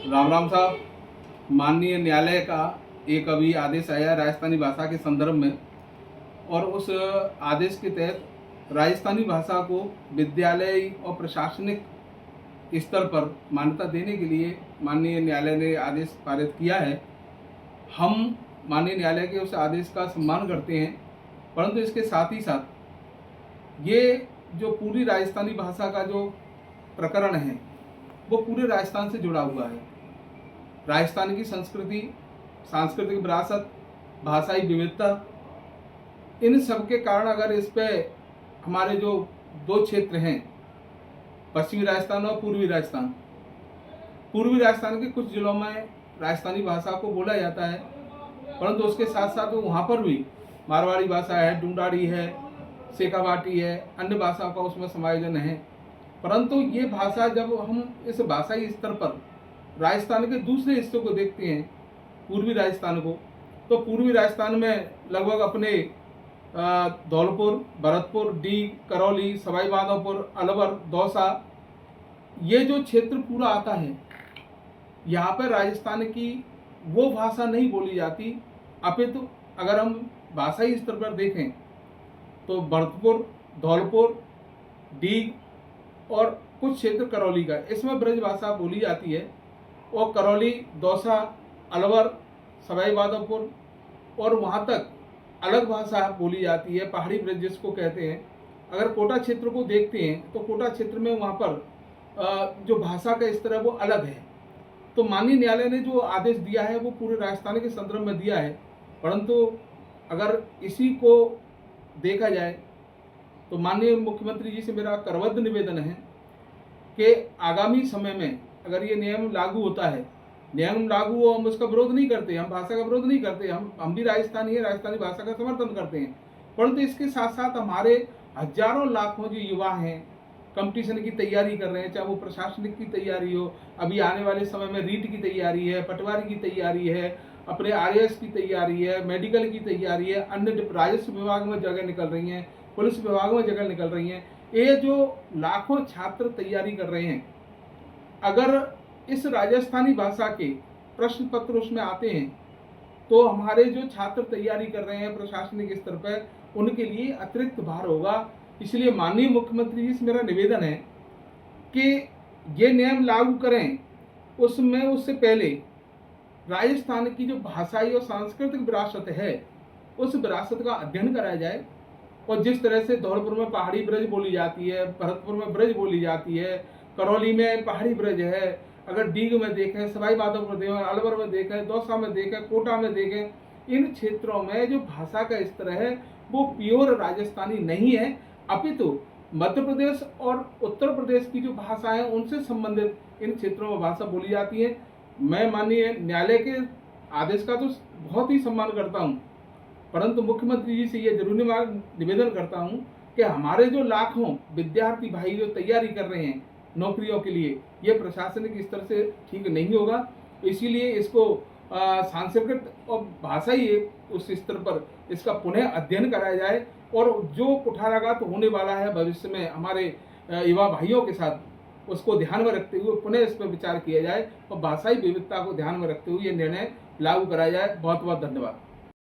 राम राम साहब। माननीय न्यायालय का एक अभी आदेश आया राजस्थानी भाषा के संदर्भ में, और उस आदेश के तहत राजस्थानी भाषा को विद्यालय और प्रशासनिक स्तर पर मान्यता देने के लिए माननीय न्यायालय ने आदेश पारित किया है। हम माननीय न्यायालय के उस आदेश का सम्मान करते हैं, परंतु इसके साथ ही साथ ये जो पूरी राजस्थानी भाषा का जो प्रकरण है वो पूरे राजस्थान से जुड़ा हुआ है। राजस्थान की संस्कृति, सांस्कृतिक विरासत, भाषाई विविधता, इन सब के कारण अगर इस पे हमारे जो दो क्षेत्र हैं, पश्चिमी राजस्थान और पूर्वी राजस्थान के कुछ जिलों में राजस्थानी भाषा को बोला जाता है, परंतु उसके साथ साथ वहाँ पर भी मारवाड़ी भाषा है, ढूंढाड़ी है, शेखावाटी है, अन्य भाषाओं का उसमें समायोजन है। परंतु ये भाषा जब हम इस भाषाई स्तर पर राजस्थान के दूसरे हिस्सों को देखते हैं, पूर्वी राजस्थान को, तो पूर्वी राजस्थान में लगभग अपने धौलपुर, भरतपुर, डीग, करौली, सवाई माधोपुर, अलवर, दौसा, ये जो क्षेत्र पूरा आता है, यहाँ पर राजस्थान की वो भाषा नहीं बोली जाती। अपितु अगर हम भाषाई स्तर पर देखें तो भरतपुर, धौलपुर, डीग और कुछ क्षेत्र करौली का, इसमें ब्रज भाषा बोली जाती है। और करौली, दौसा, अलवर, सवाई माधोपुर और वहाँ तक अलग भाषा बोली जाती है, पहाड़ी ब्रज जिसको कहते हैं। अगर कोटा क्षेत्र को देखते हैं तो कोटा क्षेत्र में वहाँ पर जो भाषा का स्तर है वो अलग है। तो माननीय न्यायालय ने जो आदेश दिया है वो पूरे राजस्थान के संदर्भ में दिया है, परंतु अगर इसी को देखा जाए तो माननीय मुख्यमंत्री जी से मेरा करबद्ध निवेदन है कि आगामी समय में अगर ये नियम लागू होता है, नियम लागू हो, हम उसका विरोध नहीं करते, हम भाषा का विरोध नहीं करते, हम भी राजस्थानी है, राजस्थानी भाषा का समर्थन करते हैं। परंतु इसके साथ साथ हमारे हजारों लाखों जो युवा हैं कंपटीशन की तैयारी कर रहे हैं, चाहे वो प्रशासनिक की तैयारी हो, अभी आने वाले समय में रीट की तैयारी है, पटवारी की तैयारी है, अपने आरएएस की तैयारी है, मेडिकल की तैयारी है, अन्य राजस्व विभाग में जगह निकल रही हैं, पुलिस विभाग में जगह निकल रही हैं, ये जो लाखों छात्र तैयारी कर रहे हैं, अगर इस राजस्थानी भाषा के प्रश्न पत्र उसमें आते हैं तो हमारे जो छात्र तैयारी कर रहे हैं प्रशासनिक स्तर पर, उनके लिए अतिरिक्त भार होगा। इसलिए माननीय मुख्यमंत्री जी से मेरा निवेदन है कि ये नियम लागू करें, उसमें उससे पहले राजस्थान की जो भाषाई और सांस्कृतिक विरासत है उस विरासत का अध्ययन कराया जाए। और जिस तरह से धौलपुर में पहाड़ी ब्रज बोली जाती है, भरतपुर में ब्रज बोली जाती है, करौली में पहाड़ी ब्रज है, अगर डीग में देखें, सवाई माधोपुर देखें, अलवर में देखें, दौसा में देखें, कोटा में देखें, इन क्षेत्रों में जो भाषा का स्तर है वो प्योर राजस्थानी नहीं है, अपितु मध्य प्रदेश और उत्तर प्रदेश की जो भाषा है उनसे संबंधित इन क्षेत्रों में भाषा बोली जाती है। मैं माननीय न्यायालय के आदेश का तो बहुत ही सम्मान करता हूँ, परंतु मुख्यमंत्री जी से ये जरूर निवेदन करता हूँ कि हमारे जो लाखों विद्यार्थी भाई जो तैयारी कर रहे हैं नौकरियों के लिए, ये प्रशासनिक स्तर से ठीक नहीं होगा। इसीलिए इसको सांस्कृतिक और भाषाई उस स्तर पर इसका पुनः अध्ययन कराया जाए, और जो कुठाराघात होने वाला है भविष्य में हमारे युवा भाइयों के साथ, उसको ध्यान में रखते हुए पुनः इस पर विचार किया जाए और भाषाई विविधता को ध्यान में रखते हुए ये निर्णय लागू कराया जाए। बहुत बहुत धन्यवाद।